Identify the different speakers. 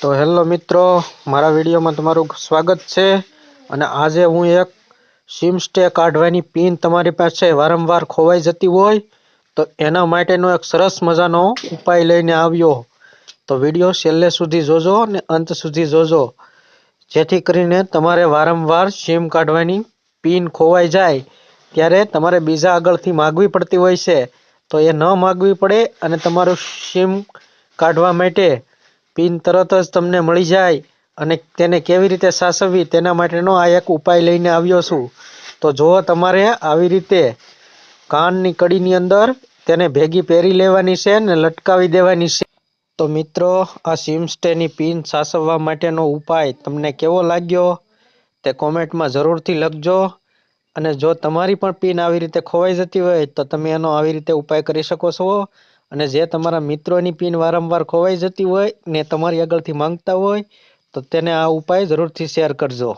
Speaker 1: તો હેલો મિત્રો, મારા વિડીયોમાં તમારું સ્વાગત છે। અને આજે હું એક સિમ સ્ટે કાઢવાની પિન તમારી પાસે વારંવાર ખોવાઈ જતી હોય તો એના માટેનો એક સરસ મજાનો ઉપાય લઈને આવ્યો। તો વિડીયો છેલ્લે સુધી જોજો અને અંત સુધી જોજો, જેથી કરીને તમારે વારંવાર સિમ કાઢવાની પિન ખોવાઈ જાય ત્યારે તમારે બીજા આગળથી માગવી પડતી હોય છે, તો એ ન માગવી પડે અને તમારું સિમ કાઢવા માટે પિન તરત જ તમને મળી જાય અને તેને કેવી રીતે સાચવવી તેના માટેનો આ એક ઉપાય લઈને આવ્યો છું। તો જો તમારે આવી રીતે કાનની કડીની અંદર તેને ભેગી પહેરી લેવાની છે ને લટકાવી દેવાની છે। તો મિત્રો, આ સિમ સ્ટેની પિન સાચવવા માટેનો ઉપાય તમને કેવો લાગ્યો તે કોમેન્ટમાં જરૂરથી લખજો। અને જો તમારી પણ પિન આવી રીતે ખોવાઈ જતી હોય તો તમે એનો આવી રીતે ઉપાય કરી શકો છો। અને જે તમારા મિત્રોની પિન વારંવાર ખોવાઈ જતી હોય ને તમારી આગળથી માંગતા હોય તો તેને આ ઉપાય જરૂરથી શેર કરજો।